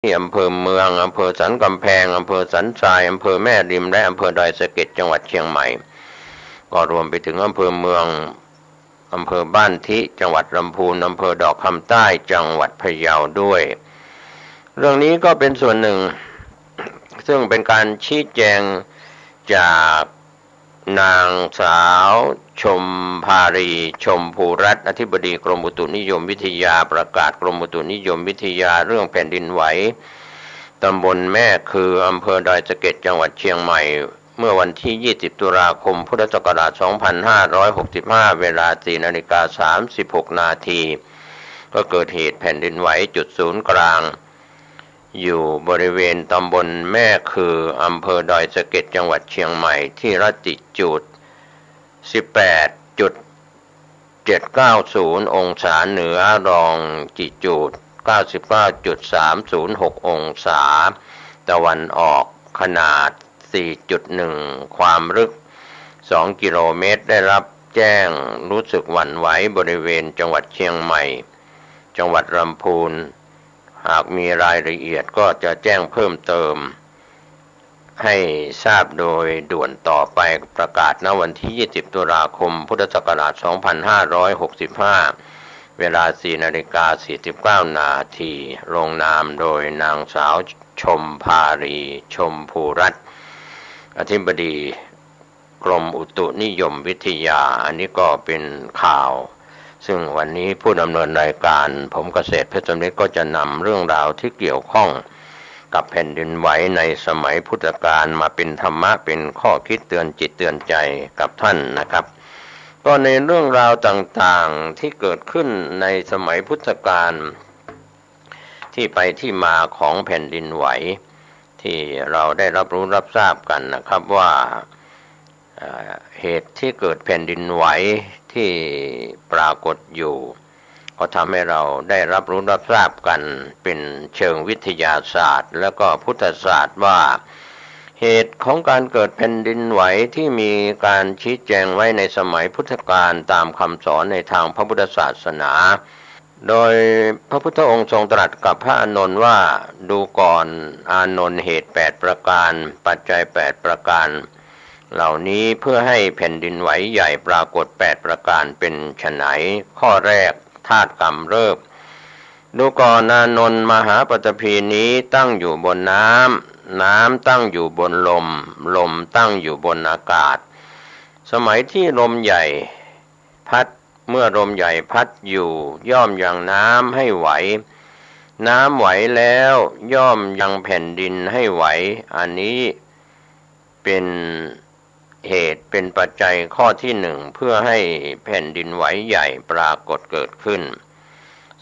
ที่อำเภอเมืองอำเภอสันกำแพงอำเภอสันทรายอำเภอแม่ริมและอำเภอดอยสะเก็ดจังหวัดเชียงใหม่ก็รวมไปถึงอำเภอเมืองอำเภอบ้านทิจังหวัดลำพูนอำเภอดอกคำใต้จังหวัดพะเยาด้วยเรื่องนี้ก็เป็นส่วนหนึ่งซึ่งเป็นการชี้แจงจากนางสาวชมภารีชมพูรัตน์อธิบดีกรมอุตุนิยมวิทยาประกาศกรมอุตุนิยมวิทยาเรื่องแผ่นดินไหวตำบลแม่คืออำเภอดอยสะเก็ดจังหวัดเชียงใหม่เมื่อวันที่20ตุลาคมพุทธศักราช2565เวลา 4:36 นาทีก็เกิดเหตุแผ่นดินไหวจุดศูนย์กลางอยู่บริเวณตำบลแม่คืออำเภอดอยสะเก็ดจังหวัดเชียงใหม่ที่ลัติจูด 18.790 องศาเหนือรองจิจูด 99.306 องศาตะวันออกขนาด 4.1 ความลึก 2 กิโลเมตรได้รับแจ้งรู้สึกหวั่นไหวบริเวณจังหวัดเชียงใหม่จังหวัดลำพูนหากมีรายละเอียดก็จะแจ้งเพิ่มเติมให้ทราบโดยด่วนต่อไปประกาศณวันที่20ตุลาคมพุทธศักราช2565เวลา 4:49 นาทีลงนามโดยนางสาวชมภารีชมพูรัตน์อธิบดีกรมอุตุนิยมวิทยาอันนี้ก็เป็นข่าวซึ่งวันนี้ผู้ดำเนินรายการผมเกษตรเพชรสำเร็จก็จะนำเรื่องราวที่เกี่ยวข้องกับแผ่นดินไหวในสมัยพุทธกาลมาเป็นธรรมะเป็นข้อคิดเตือนจิตเตือนใจกับท่านนะครับก็ในเรื่องราวต่างๆที่เกิดขึ้นในสมัยพุทธกาลที่ไปที่มาของแผ่นดินไหวที่เราได้รับรู้รับทราบกันนะครับว่าเหตุที่เกิดแผ่นดินไหวที่ปรากฏอยู่ก็ทำให้เราได้รับรู้รับทราบกันเป็นเชิงวิทยาศาสตร์และก็พุทธศาสตร์ว่าเหตุของการเกิดแผ่นดินไหวที่มีการชี้แจงไว้ในสมัยพุทธกาลตามคำสอนในทางพระพุทธศาสนาโดยพระพุทธองค์ทรงตรัสกับพระอานนท์ว่าดูก่อนอานนท์เหตุ8ประการปัจจัย8ประการเหล่านี้เพื่อให้แผ่นดินไหวใหญ่ปรากฏ8ประการเป็นไฉนข้อแรกธาตุกำเริบดูก่อนอานนท์มหาปฐพีนี้ตั้งอยู่บนน้ำน้ำตั้งอยู่บนลมลมตั้งอยู่บนอากาศสมัยที่ลมใหญ่พัดเมื่อลมใหญ่พัดอยู่ย่อมยังน้ำให้ไหวน้ำไหวแล้วย่อมยังแผ่นดินให้ไหวอันนี้เป็นเหตุเป็นปัจจัยข้อที่หนึ่งเพื่อให้แผ่นดินไหวใหญ่ปรากฏเกิดขึ้น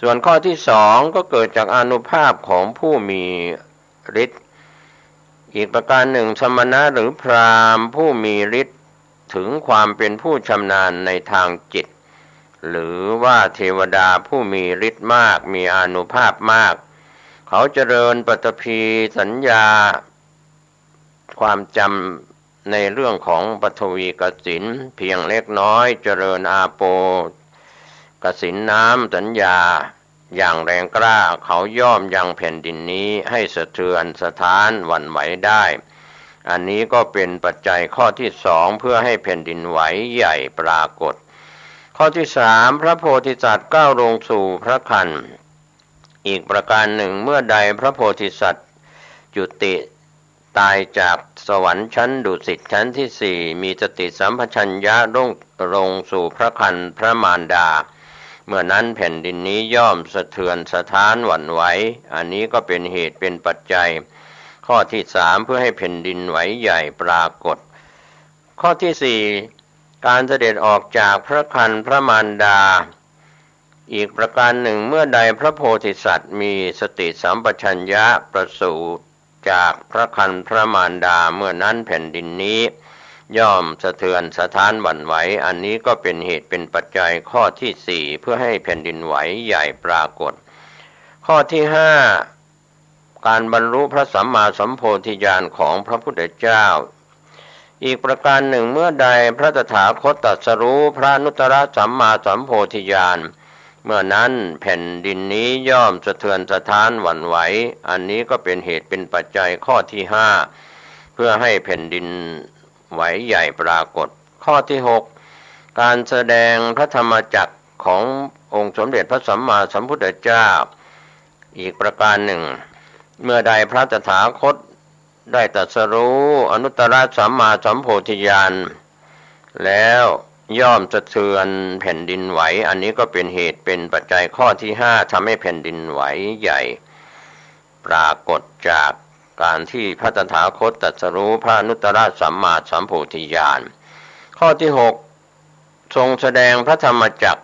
ส่วนข้อที่สองก็เกิดจากอานุภาพของผู้มีฤทธิ์อีกประการหนึ่งสมณะหรือพราหมณ์ผู้มีฤทธิ์ถึงความเป็นผู้ชำนาญในทางจิตหรือว่าเทวดาผู้มีฤทธิ์มากมีอานุภาพมากเขาเจริญปฐพีสัญญาความจำในเรื่องของปฐวีกสิณเพียงเล็กน้อยเจริญอาโปกสิณน้ำสัญญาอย่างแรงกล้าเขาย่อมยังแผ่นดินนี้ให้สะเทือนสะท้านหวั่นไหวได้อันนี้ก็เป็นปัจจัยข้อที่สองเพื่อให้แผ่นดินไหวใหญ่ปรากฏข้อที่สามพระโพธิสัตว์ก้าวลงสู่พระคันอีกประการหนึ่งเมื่อใดพระโพธิสัตว์จุติตายจากสวรรค์ชั้นดุสิตชั้นที่สี่มีสติสัมปชัญญะลงสู่พระคันพระมารดาเมื่อนั้นแผ่นดินนี้ย่อมสะเทือนสะท้านหวั่นไหวอันนี้ก็เป็นเหตุเป็นปัจจัยข้อที่สามเพื่อให้แผ่นดินไหวใหญ่ปรากฏข้อที่สี่การเสด็จออกจากพระคันพระมารดาอีกประการหนึ่งเมื่อใดพระโพธิสัตว์มีสติสัมปชัญญะประสูติจากพระคันพระมารดาเมื่อนั้นแผ่นดินนี้ย่อมสะเทือนสะท้านหวั่นไหวอันนี้ก็เป็นเหตุเป็นปัจจัยข้อที่สี่เพื่อให้แผ่นดินไหวใหญ่ปรากฏข้อที่ห้าการบรรลุพระสัมมาสัมโพธิญาณของพระพุทธเจ้าอีกประการหนึ่งเมื่อใดพระตถาคตตรัสรู้พระอนุตตรสัมมาสัมโพธิญาณ เมื่อนั้นแผ่นดินนี้ย่อมสะเทือนสะท้านหวั่นไหวอันนี้ก็เป็นเหตุเป็นปัจจัยข้อที่5เพื่อให้แผ่นดินไหวใหญ่ปรากฏข้อที่6การแสดงพระธรรมจักรขององค์สมเด็จพระสัมมาสัมพุทธเจ้าอีกประการหนึ่งเมื่อใดพระตถาคตได้ตรัสรู้อนุตตรสัมมาสัมโพธิญาณแล้วย่อมสะเทือนแผ่นดินไหวอันนี้ก็เป็นเหตุเป็นปัจจัยข้อที่5ทำให้แผ่นดินไหวใหญ่ปรากฏจากการที่พระตถาคตตรัสรู้พระอนุตตรสัมมาสัมโพธิญาณข้อที่6ทรงแสดงพระธรรมจักร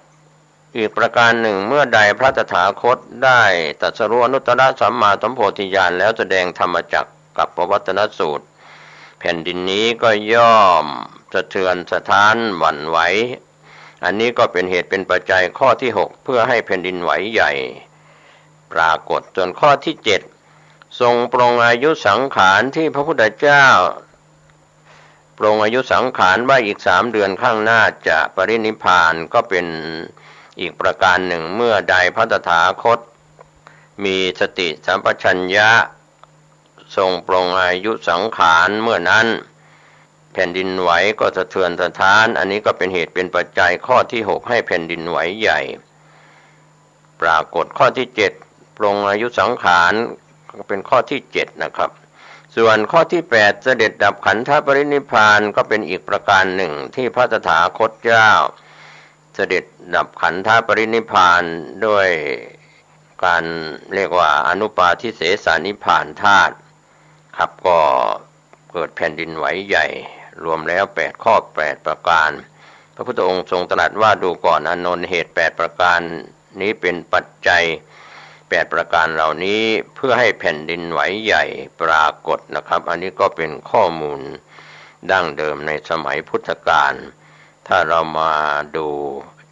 อีกประการหนึ่งเมื่อใดพระตถาคตได้ตรัสรู้อนุตตรสัมมาสัมโพธิญาณแล้วแสดงธรรมจักรกับปวัตตนสูตรแผ่นดินนี้ก็ย่อมสะเทือนสะท้านหวั่นไหวอันนี้ก็เป็นเหตุเป็นปัจจัยข้อที่6เพื่อให้แผ่นดินไหวใหญ่ปรากฏจนข้อที่7ทรงปรงอายุสังขารที่พระพุทธเจ้าปรงอายุสังขารว่าอีก3 เดือนข้างหน้าจะปรินิพพานก็เป็นอีกประการหนึ่งเมื่อใดพระตถาคตมีสติสัมปชัญญะทรงปรงอายุสังขารเมื่อนั้นแผ่นดินไหวก็สะเทือนสะท้านอันนี้ก็เป็นเหตุเป็นปัจจัยข้อที่6ให้แผ่นดินไหวใหญ่ปรากฏข้อที่7ปรงอายุสังขารก็เป็นข้อที่7นะครับส่วนข้อที่8เสด็จดับขันธปรินิพพานก็เป็นอีกประการหนึ่งที่พระตถาคตเจ้าเสด็จดับขันธปรินิพพานด้วยการเรียกว่าอนุปาทิเสสนิพพานธาตุครับก็เกิดแผ่นดินไหวใหญ่รวมแล้ว8ข้อ8ประการพระพุทธองค์ทรงตรัสว่าดูก่อนอานนท์เหตุ8ประการนี้เป็นปัจจัย8ประการเหล่านี้เพื่อให้แผ่นดินไหวใหญ่ปรากฏนะครับอันนี้ก็เป็นข้อมูลดั้งเดิมในสมัยพุทธกาลถ้าเรามาดู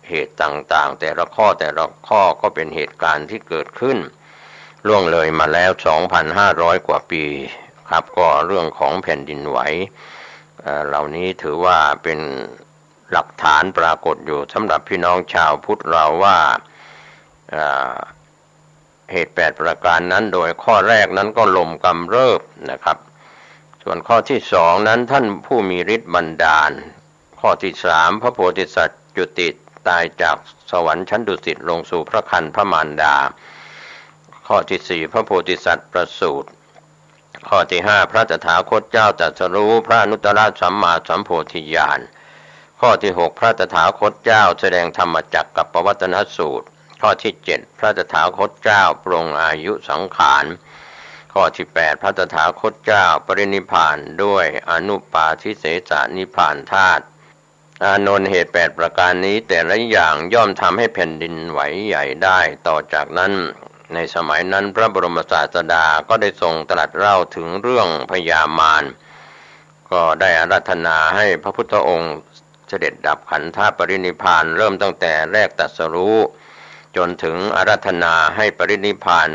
เหตุต่างๆแต่ละข้อก็เป็นเหตุการณ์ที่เกิดขึ้นล่วงเลยมาแล้ว 2,500 กว่าปีครับก็เรื่องของแผ่นดินไหวเหล่านี้ถือว่าเป็นหลักฐานปรากฏอยู่สำหรับพี่น้องชาวพุทธเราว่าเหตุ8ประการนั้นโดยข้อแรกนั้นก็ลมกำเริบนะครับส่วนข้อที่2นั้นท่านผู้มีฤทธิ์บันดาลข้อที่3พระโพธิสัตว์จุติตายจากสวรรค์ชั้นดุสิตลงสู่พระครรภ์พระมารดาข้อที่4พระโพธิสัตว์ประสูติข้อที่5พระตถาคตเจ้าตรัสรู้พระอนุตตรสัมมาสัมโพธิญาณข้อที่6พระตถาคตเจ้าแสดงธรรมจักรกับปวัตตนสูตรข้อที่7พระตถาคตเจ้าปรงอายุสังขารข้อที่8พระตถาคตเจ้าปรินิพพานด้วยอนุปาทิเสสนิพพานธาตุอานนท์เหตุ8ประการนี้แต่ละอย่างย่อมทำให้แผ่นดินไหวใหญ่ได้ต่อจากนั้นในสมัยนั้นพระบรมศาสดาก็ได้ทรงตรัสเล่าถึงเรื่องพญามารก็ได้อาราธนาให้พระพุทธองค์เสด็จดับขันธปรินิพพานเริ่มตั้งแต่แรกตรัสรู้จนถึงอาราธนาให้ปรินิพพาน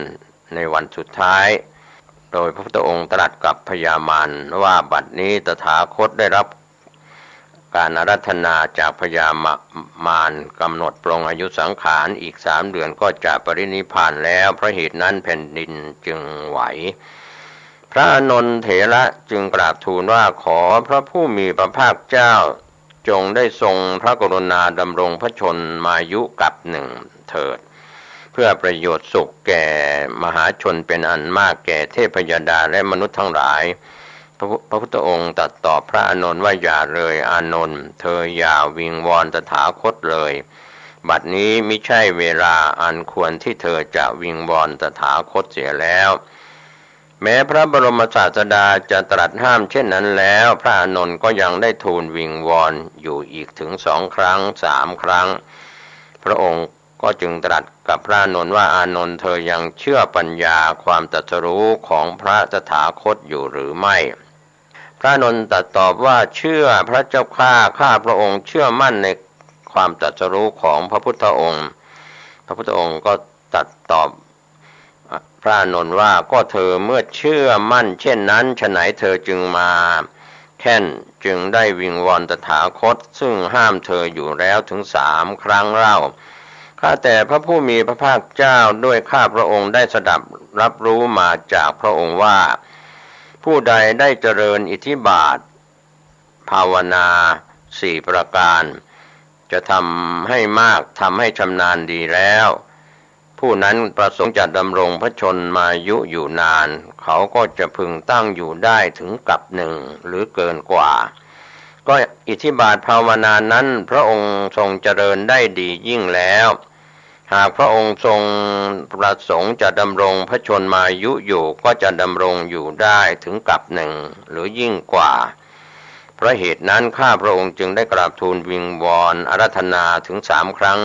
ในวันสุดท้ายโดยพระพุทธองค์ตรัสกับพญามารว่าบัดนี้ตถาคตได้รับการอาราธนาจากพญามารกำหนดปรงอายุสังขารอีก3 เดือนก็จะปรินิพพานแล้วเพราะเหตุนั้นแผ่นดินจึงไหวพระอานนท์เถระจึงกราบทูลว่าขอพระผู้มีพระภาคเจ้าจงได้ทรงพระกรุณาดำรงพระชนมายุกับหนึ่งเถิดเพื่อประโยชน์สุขแก่มหาชนเป็นอันมากแก่เทพยดาและมนุษย์ทั้งหลายพระพุทธองค์ตรัสตอบพระอานนท์ว่าอย่าเลยอานนท์เธออย่าวิงวอนตถาคตเลยบัดนี้มิใช่เวลาอันควรที่เธอจะวิงวอนตถาคตเสียแล้วแม้พระบรมศาสดาจะตรัสห้ามเช่นนั้นแล้วพระอานนท์ก็ยังได้ทูลวิงวอนอยู่อีกถึง2 ครั้ง3 ครั้งพระองค์ก็จึงตรัสกับพระอานนท์ว่าอานนท์เธอยังเชื่อปัญญาความตรัสรู้ของพระตถาคตอยู่หรือไม่พระอานนท์ตรัสตอบว่าเชื่อพระเจ้าข้าพระองค์เชื่อมั่นในความตรัสรู้ของพระพุทธองค์พระพุทธองค์ก็ตรัสตอบพระอานนท์ว่าก็เธอเมื่อเชื่อมั่นเช่นนั้นฉะไหนเธอจึงมาแค่นจึงได้วิงวอนตถาคตซึ่งห้ามเธออยู่แล้วถึง3 ครั้งเล่า ข้าแต่พระผู้มีพระภาคเจ้าด้วยข้าพระองค์ได้สดับรับรู้มาจากพระองค์ว่าผู้ใดได้เจริญอิทธิบาทภาวนา4 ประการจะทำให้มากทำให้ชำนาญดีแล้วผู้นั้นประสงค์จะดำรงพระชนมายุอยู่นานเขาก็จะพึงตั้งอยู่ได้ถึงกับหนึ่งหรือเกินกว่าก็อิทธิบาทภาวนานั้นพระองค์ทรงเจริญได้ดียิ่งแล้วหากพระองค์ทรงประสงค์จะดำรงพระชนมายุอยู่ก็จะดำรงอยู่ได้ถึงกับหนึ่งหรือยิ่งกว่าเพราะเหตุนั้นข้าพระองค์จึงได้กราบทูลวิงวอนอาราธนาถึง3 ครั้ง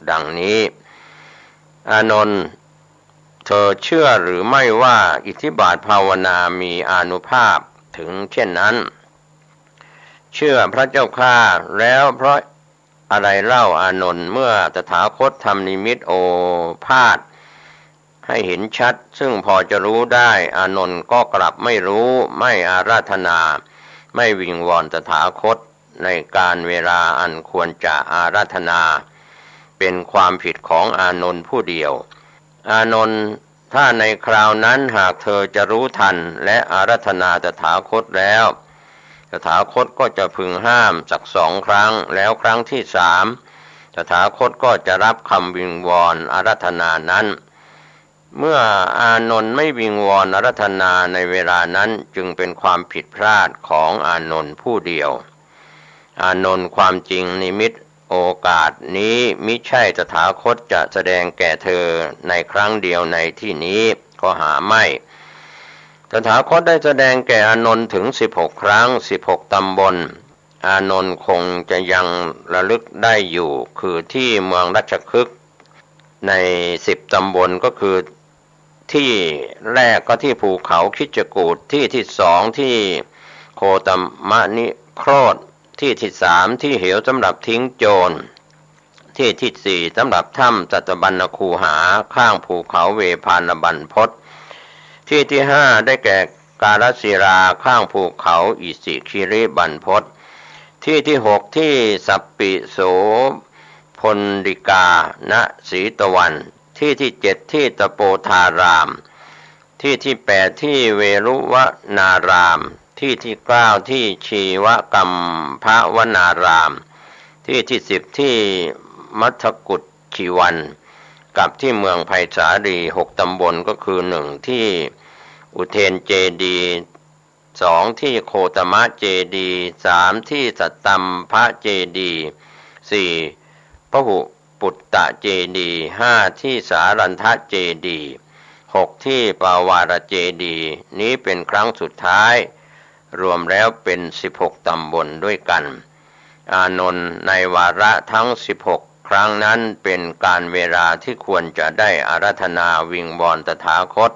ดังนี้อานนท์เธอเชื่อหรือไม่ว่าอิทธิบาทภาวนามีอานุภาพถึงเช่นนั้นเชื่อพระเจ้าข้าแล้วเพราะอะไรเล่าอานนท์เมื่อตถาคตทำนิมิตโอภาสให้เห็นชัดซึ่งพอจะรู้ได้อานนท์ก็กลับไม่รู้ไม่อาราธนาไม่วิงวอนตถาคตในการเวลาอันควรจะอาราธนาเป็นความผิดของอานนท์ผู้เดียวอานนท์ถ้าในคราวนั้นหากเธอจะรู้ทันและอาราธนาตถาคตแล้วตถาคตก็จะพึงห้ามสัก2 ครั้งแล้วครั้งที่3ตถาคตก็จะรับคำวิงวอนอาราธนานั้นเมื่ออานนท์ไม่วิงวอนอาราธนาในเวลานั้นจึงเป็นความผิดพลาดของอานนท์ผู้เดียวอานนท์ความจริงนิมิตโอกาสนี้มิใช่ตถาคตจะแสดงแก่เธอในครั้งเดียวในที่นี้ก็หาไม่ตถาคตได้แสดงแก่อานนท์ถึง16 ครั้ง16 ตำบลอานนท์คงจะยังระลึกได้อยู่คือที่เมืองราชคฤห์ใน10 ตำบลก็คือที่แรกก็ที่ภูเขาคิจกูฏที่2ที่โคตมะนิโครธที่3ที่เหวสำหรับทิ้งโจรที่4สำหรับถ้ำจัตบัญญคูหาข้างภูเขาเวพานบรรพตที่5ได้แก่กาลสิราข้างภูเขาอิสิคิริบรรพตที่6ที่สัปปิโสพลดิกาณสีตะวันที่7ที่ตโปธารามที่8ที่เวรุวนารามที่9ที่ชีวกัมภวนารามที่10ที่มัทกุฏชีวันกับที่เมืองไผ่สาลี6 ตำบลก็คือ1ที่อุเทนเจดี2ที่โคตมะเจดี3ที่สัตตัมภะเจดี4พหุปุตตะเจดี5ที่สารันทะเจดี6ที่ปาวารเจดีนี้เป็นครั้งสุดท้ายรวมแล้วเป็น16 ตำบลด้วยกันอานนท์ในวาระทั้ง16 ครั้งนั้นเป็นการเวลาที่ควรจะได้อาราธนาวิงวอนตถาคต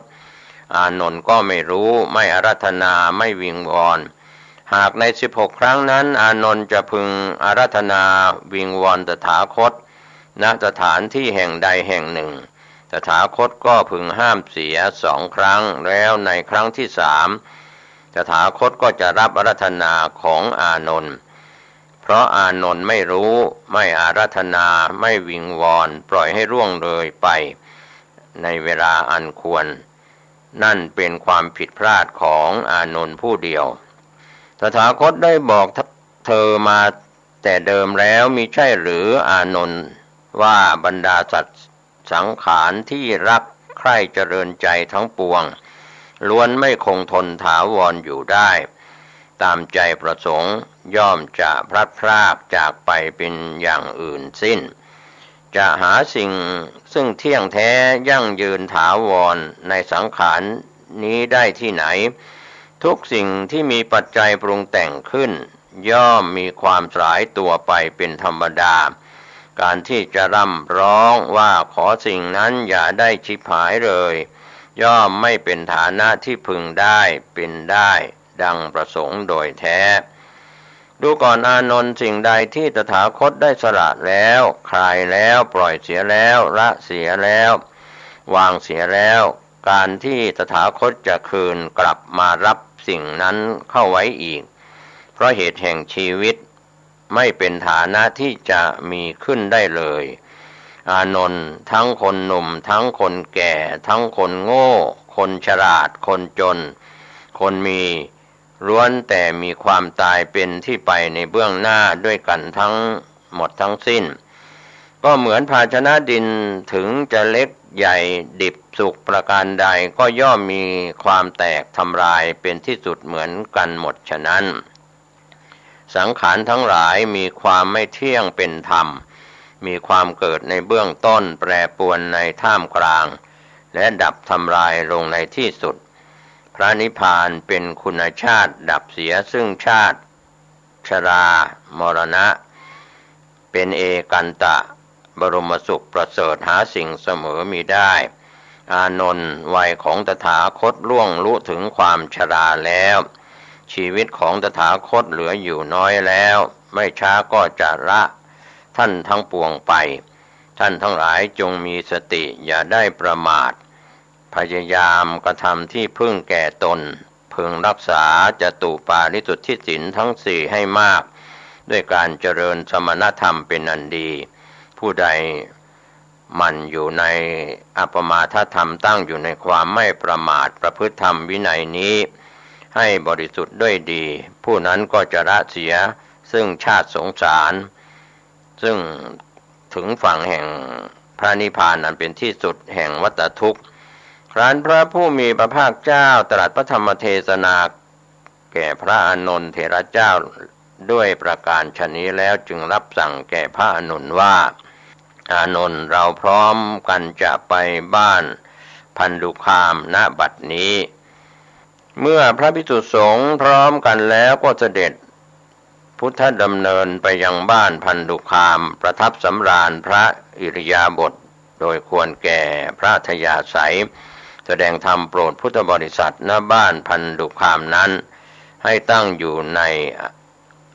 อานนท์ก็ไม่รู้ไม่อาราธนาไม่วิงวอนหากใน16 ครั้งนั้นอานนท์จะพึงอาราธนาวิงวอนตถาคตณสถานที่แห่งใดแห่งหนึ่งตถาคตก็พึงห้ามเสีย2 ครั้งแล้วในครั้งที่3ตถาคตก็จะรับอาราธนาของอานนท์เพราะอานนท์ไม่รู้ไม่อาราธนาไม่วิงวอนปล่อยให้ร่วงเลยไปในเวลาอันควรนั่นเป็นความผิดพลาดของอานนท์ผู้เดียวตถาคตได้บอกเธอมาแต่เดิมแล้วมิใช่หรืออานนท์ว่าบรรดาสัตว์สังขารที่รักใคร่เจริญใจทั้งปวงล้วนไม่คงทนถาวรอยู่ได้ตามใจประสงค์ย่อมจะพลัดพรากจากไปเป็นอย่างอื่นสิ้นจะหาสิ่งซึ่งเที่ยงแท้ยั่งยืนถาวรในสังขารนี้ได้ที่ไหนทุกสิ่งที่มีปัจจัยปรุงแต่งขึ้นย่อมมีความสลายตัวไปเป็นธรรมดาการที่จะร่ำร้องว่าขอสิ่งนั้นอย่าได้ชิบหายเลยย่อมไม่เป็นฐานะที่พึงได้เป็นได้ดังประสงค์โดยแท้ดูก่อนอานนท์สิ่งใดที่ตถาคตได้สละแล้วคลายแล้วปล่อยเสียแล้วละเสียแล้ววางเสียแล้วการที่ตถาคตจะคืนกลับมารับสิ่งนั้นเข้าไว้อีกเพราะเหตุแห่งชีวิตไม่เป็นฐานะที่จะมีขึ้นได้เลย อานนท์ทั้งคนหนุ่มทั้งคนแก่ทั้งคนโง่คนฉลาดคนจนคนมีล้วนแต่มีความตายเป็นที่ไปในเบื้องหน้าด้วยกันทั้งหมดทั้งสิ้นก็เหมือนภาชนะดินถึงจะเล็กใหญ่ดิบสุกประการใดก็ย่อมมีความแตกทำลายเป็นที่สุดเหมือนกันหมดฉะนั้นสังขารทั้งหลายมีความไม่เที่ยงเป็นธรรมมีความเกิดในเบื้องต้นแปรปรวนในท่ามกลางและดับทำลายลงในที่สุดพระนิพพานเป็นคุณชาติดับเสียซึ่งชาติชรามรณะเป็นเอกันตะบรมสุขประเสริฐหาสิ่งเสมอมีได้อานนท์วัยของตถาคตล่วงรู้ถึงความชราแล้วชีวิตของตถาคตเหลืออยู่น้อยแล้วไม่ช้าก็จะละท่านทั้งปวงไปท่านทั้งหลายจงมีสติอย่าได้ประมาทพยายามกระทำที่พึ่งแก่ตนพึงรักษาจตุปาริสุทธิศีลทั้งสี่ให้มากด้วยการเจริญสมณธรรมเป็นอันดีผู้ใดมันอยู่ในอัปมาทธรรมตั้งอยู่ในความไม่ประมาทประพฤติธรรมวินัยนี้ให้บริสุทธิ์ด้วยดีผู้นั้นก็จะละเสียซึ่งชาติสงสารซึ่งถึงฝั่งแห่งพระนิพพานนั้นเป็นที่สุดแห่งวัฏทุกข์ครั้นพระผู้มีพระภาคเจ้าตรัสพระธรรมเทศนาแก่พระอานนท์เถระเจ้าด้วยประการฉะนี้แล้วจึงรับสั่งแก่พระอานนท์ว่าอานนท์เราพร้อมกันจะไปบ้านพันธุคามณบัดนี้เมื่อพระภิกษุสงฆ์พร้อมกันแล้วก็เสด็จพุทธดำเนินไปยังบ้านพันธุคามประทับสำราญพระอิริยาบถโดยควรแก่พระอัธยาศัยแสดงธรรมโปรดพุทธบริษัทณบ้านพันธุคามนั้นให้ตั้งอยู่ใน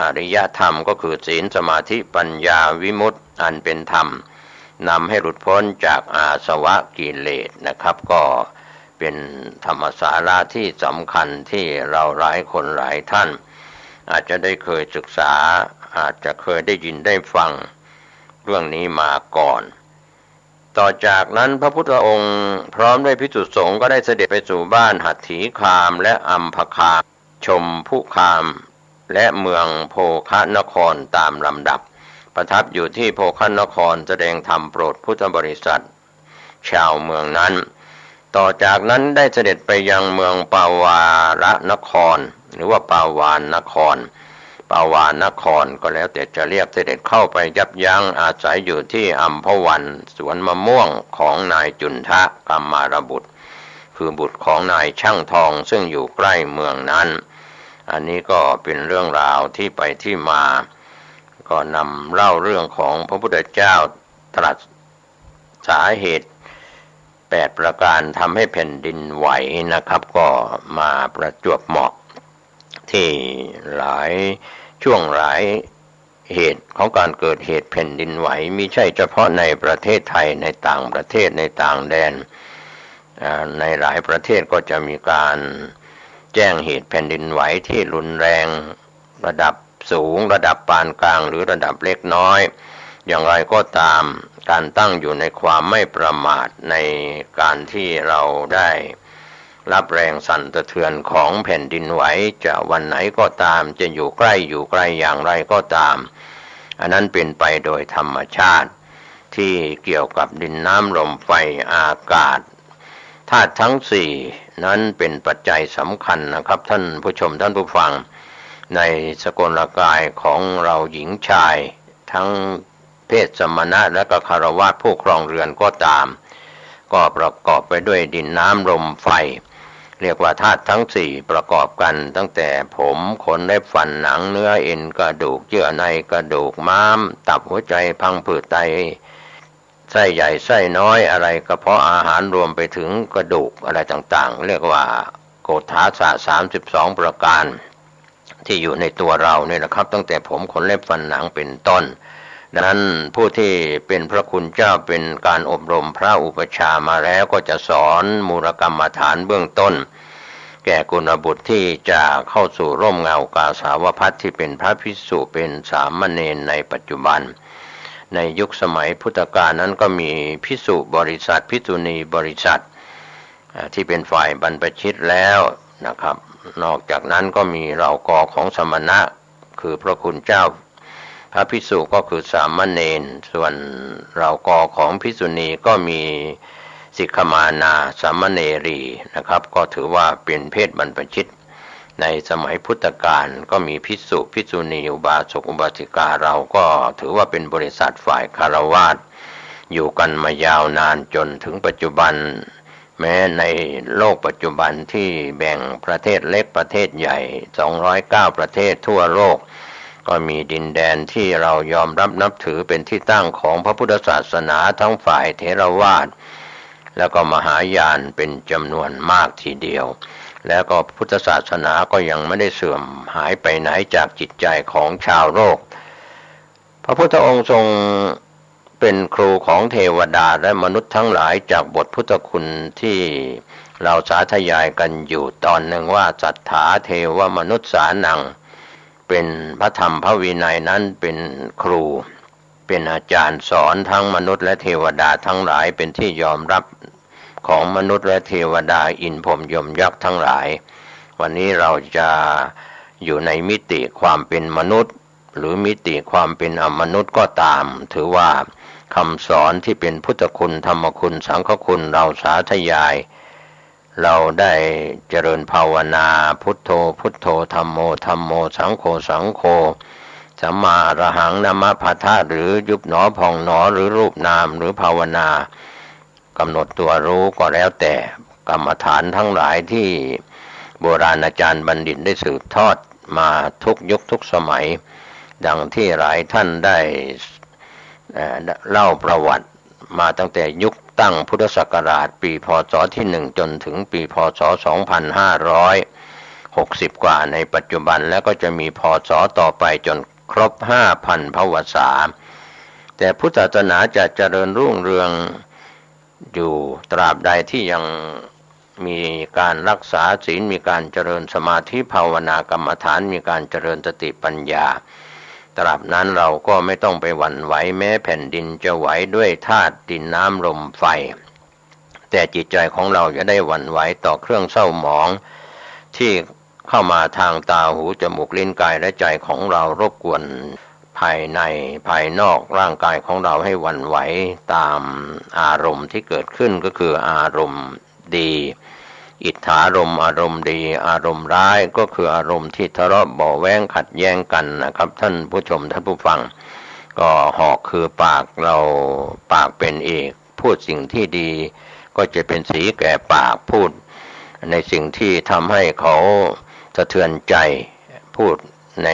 อริยธรรมก็คือศีลสมาธิปัญญาวิมุตติอันเป็นธรรมนำให้หลุดพ้นจากอาสวะกิเลสนะครับก็เป็นธรรมสาระที่สำคัญที่เราหลายคนหลายท่านอาจจะได้เคยศึกษาอาจจะเคยได้ยินได้ฟังเรื่องนี้มาก่อนต่อจากนั้นพระพุทธองค์พร้อมด้วยภิกษุสงฆ์ก็ได้เสด็จไปสู่บ้านหัตถีคามและอัมพคามชมพุคามและเมืองโภคนครตามลำดับประทับอยู่ที่โภคนครแสดงธรรมโปรดพุทธบริษัทชาวเมืองนั้นต่อจากนั้นได้เสด็จไปยังเมืองปาวารนครหรือว่าปาวานนครปาวานนครก็แล้วแต่จะเรียกเสด็จเข้าไปยับยั้งอาศัยอยู่ที่อัมพวันสวนมะม่วงของนายจุนทะกัมมารบุตรคือบุตรของนายช่างทองซึ่งอยู่ใกล้เมืองนั้นอันนี้ก็เป็นเรื่องราวที่ไปที่มาก็นำเล่าเรื่องของพระพุทธเจ้าตรัสสาเหตุ8ประการทำให้แผ่นดินไหวนะครับก็มาประจวบเหมาะที่หลายช่วงหลายเหตุของการเกิดเหตุแผ่นดินไหวมิใช่เฉพาะในประเทศไทยในต่างประเทศในต่างแดนในหลายประเทศก็จะมีการแจ้งเหตุแผ่นดินไหวที่รุนแรงระดับสูงระดับปานกลางหรือระดับเล็กน้อยอย่างไรก็ตามการตั้งอยู่ในความไม่ประมาทในการที่เราได้รับแรงสั่นสะเทือนของแผ่นดินไหวจะวันไหนก็ตามจะอยู่ใกล้อยู่ไกลอย่างไรก็ตามอันนั้นเป็นไปโดยธรรมชาติที่เกี่ยวกับดินน้ำลมไฟอากาศธาตุทั้งสี่นั้นเป็นปัจจัยสำคัญนะครับท่านผู้ชมท่านผู้ฟังในสกลกายของเราหญิงชายทั้งเพศสมณะและก็คฤหัสถ์ผู้ครองเรือนก็ตามก็ประกอบไปด้วยดินน้ำลมไฟเรียกว่าธาตุทั้งสี่ประกอบกันตั้งแต่ผมขนเล็บฟันหนังเนื้อเอ็นกระดูกเยื่อในกระดูกม้ามตับหัวใจพังผืดไตไส้ใหญ่ไส้น้อยอะไรกระเพาะอาหารรวมไปถึงกระดูกอะไรต่างๆเรียกว่าโกฏฐาสะ32ประการที่อยู่ในตัวเราเนี่ยนะครับตั้งแต่ผมขนเล็บฟันหนังเป็นต้นดังนั้นผู้ที่เป็นพระคุณเจ้าเป็นการอบรมพระอุปชามาแล้วก็จะสอนมูลกรรมฐานเบื้องต้นแก่กุณบุตรที่จะเข้าสู่ร่มเงากาสาวพัสที่เป็นพระภิกษุเป็นสามเณรในปัจจุบัน ในยุคสมัยพุทธกาลนั้นก็มีภิกษุบริษัทภิกษุณีบริษัทที่เป็นฝ่ายบรรพชิตแล้วนะครับนอกจากนั้นก็มีเหล่ากอของสมณะคือพระคุณเจ้าพระภิกษุก็คือสามเณรส่วนเหล่ากอของภิกษุณีก็มีสิกขมานาสามเณรีนะครับก็ถือว่าเป็นเพศบรรพชิตในสมัยพุทธกาลก็มีภิกษุภิกษุณีอุบาสกอุบาสิกาเราก็ถือว่าเป็นบริษัทฝ่ายคฤหัสถ์อยู่กันมายาวนานจนถึงปัจจุบันแม้ในโลกปัจจุบันที่แบ่งประเทศเล็กประเทศใหญ่209ประเทศทั่วโลกก็มีดินแดนที่เรายอมรับนับถือเป็นที่ตั้งของพระพุทธศาสนาทั้งฝ่ายเถรวาทแล้วก็มหายานเป็นจำนวนมากทีเดียวแล้วก็พุทธศาสนาก็ยังไม่ได้เสื่อมหายไปไหนจากจิตใจของชาวโลกพระพุทธองค์ทรงเป็นครูของเทวดาและมนุษย์ทั้งหลายจากบทพุทธคุณที่เราสาธยายกันอยู่ตอนหนึ่งว่าสัทธาเทวมนุษย์สานังเป็นพระธรรมพระวินัยนั้นเป็นครูเป็นอาจารย์สอนทั้งมนุษย์และเทวดาทั้งหลายเป็นที่ยอมรับของมนุษย์และเทวดาอินพรหมยมยักษ์ทั้งหลายวันนี้เราจะอยู่ในมิติความเป็นมนุษย์หรือมิติความเป็นอมนุษย์ก็ตามถือว่าคำสอนที่เป็นพุทธคุณธรรมคุณสังฆคุณเราสาธยายเราได้เจริญภาวนาพุทโธพุทโธธัมโมธัมโมสังโฆสังโฆสัมมาอรหังนะมะพะทะหรือยุบหนอพองหนอหรือรูปนามหรือภาวนากำหนดตัวรู้ก็แล้วแต่กรรมฐานทั้งหลายที่โบราณอาจารย์บัณฑิตได้สืบทอดมาทุกยุคทุกสมัยดังที่หลายท่านได้เล่าประวัติมาตั้งแต่ยุคตั้งพุทธศักราชปีพ.ศ. ที่1จนถึงปีพ.ศ. 2560 กว่าในปัจจุบันแล้วก็จะมีพ.ศ. ต่อไปจนครบ 5,000 พรรษาแต่พุทธศาสนาจะเจริญรุ่งเรืองอยู่ตราบใดที่ยังมีการรักษาศีลมีการเจริญสมาธิภาวนากรรมฐานมีการเจริญสติปัญญาตราบนั้นเราก็ไม่ต้องไปหวั่นไหวแม้แผ่นดินจะไหวด้วยธาตุดินน้ำลมไฟแต่จิตใจของเราจะได้หวั่นไหวต่อเครื่องเศร้าหมองที่เข้ามาทางตาหูจมูกลิ้นกายและใจของเรารบกวนภายในภายนอกร่างกายของเราให้หวั่นไหวตามอารมณ์ที่เกิดขึ้นก็คืออารมณ์ดีอิทธารมณ์อารมณ์ดีอารมณ์ร้ายก็คืออารมณ์ที่ทะเลาะเบาะแว้งขัดแย้งกันนะครับท่านผู้ชมท่านผู้ฟังก็หอกคือปากเราปากเป็นเอกพูดสิ่งที่ดีก็จะเป็นสีแก่ปากพูดในสิ่งที่ทำให้เขาสะเทือนใจพูดใน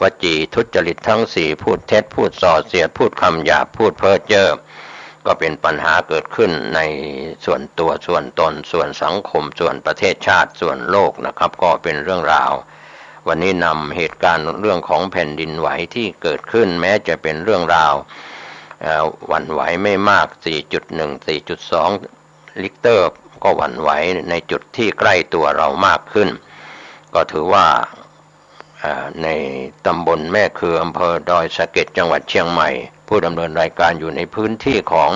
วจีทุจริตทั้งสี่พูดเท็จพูดส่อเสียดพูดคำหยาบพูดเพ้อเจ้อก็เป็นปัญหาเกิดขึ้นในส่วนตัวส่วนตนส่วนสังคมส่วนประเทศชาติส่วนโลกนะครับก็เป็นเรื่องราววันนี้นำเหตุการณ์เรื่องของแผ่นดินไหวที่เกิดขึ้นแม้จะเป็นเรื่องราวหวั่นไหวไม่มาก 4.1 4.2 ลิกเตอร์ก็หวั่นไหวในจุดที่ใกล้ตัวเรามากขึ้นก็ถือว่าในตำบลแม่คืออำเภอดอยสะเก็ดจังหวัดเชียงใหม่ผู้ดำเนินรายการอยู่ในพื้นที่ของ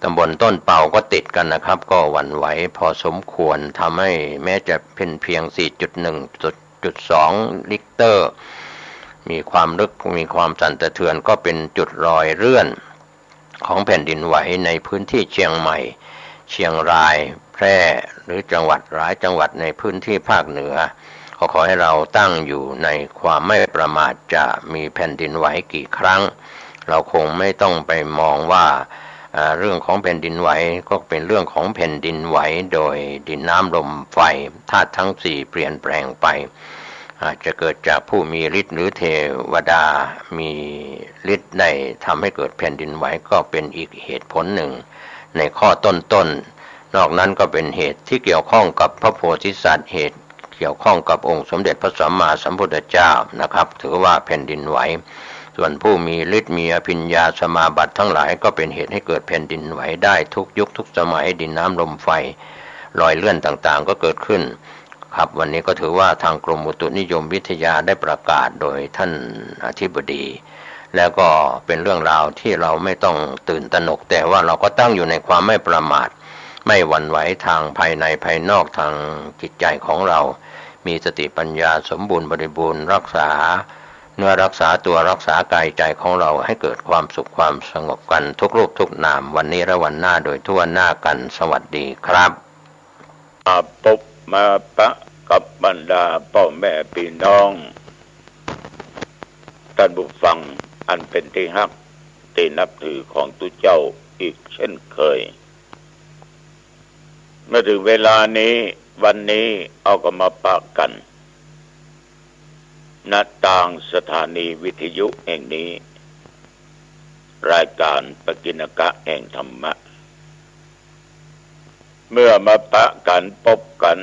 ตำบลต้นเป่าก็ติดกันนะครับก็หวั่นไหวพอสมควรทำให้แม้จะเป็นเพียง 4.1.2 ลิกเตอร์มีความลึกมีความสั่นสะเทือนก็เป็นจุดรอยเลื่อนของแผ่นดินไหวในพื้นที่เชียงใหม่เชียงรายแพร่หรือจังหวัดหลายจังหวัดในพื้นที่ภาคเหนือขอให้เราตั้งอยู่ในความไม่ประมาทจะมีแผ่นดินไหวกี่ครั้งเราคงไม่ต้องไปมองว่าเรื่องของแผ่นดินไหวก็เป็นเรื่องของแผ่นดินไหวโดยดินน้ำลมไฟธาตุทั้งสี่เปลี่ยนแปลงไปอาจจะเกิดจากผู้มีฤทธิ์หรือเทวดามีฤทธิ์ได้ทำให้เกิดแผ่นดินไหวก็เป็นอีกเหตุผลหนึ่งในข้อต้นนอกนั้นก็เป็นเหตุที่เกี่ยวข้องกับพระโพธิสัตว์เหตุเกี่ยวข้องกับองค์สมเด็จพระสัมมาสัมพุทธเจ้านะครับถือว่าแผ่นดินไหวส่วนผู้มีฤทธิ์มีอภิญญาสมาบัติทั้งหลายก็เป็นเหตุให้เกิดแผ่นดินไหวได้ทุกยุคทุกสมัยดินน้ำลมไฟรอยเลื่อนต่างๆก็เกิดขึ้นครับวันนี้ก็ถือว่าทางกรมอุตุนิยมวิทยาได้ประกาศโดยท่านอธิบดี แล้วก็เป็นเรื่องราวที่เราไม่ต้องตื่นตระหนกแต่ว่าเราก็ตั้งอยู่ในความไม่ประมาทไม่หวั่นไหวทางภายในภายนอกทางจิตใจของเรามีสติปัญญาสมบูรณ์บริบูรณ์รักษาเนื้อรักษาตัวรักษากายใจของเราให้เกิดความสุขความสงบกันทุกรูปทุกนามวันนี้และวันหน้าโดยทั่วหน้ากันสวัสดีครับมาพบมาปะกับบรรดาพ่อแม่พี่น้องท่านผู้ฟังอันเป็นที่รักที่นับถือของตุเจ้าอีกเช่นเคยเมื่อถึงเวลานี้วันนี้เอาก็มาปะกันณต่างสถานีวิทยุแห่งนี้รายการปกิณกะแห่งธรรมะเมื่อมาปะกันพบกัน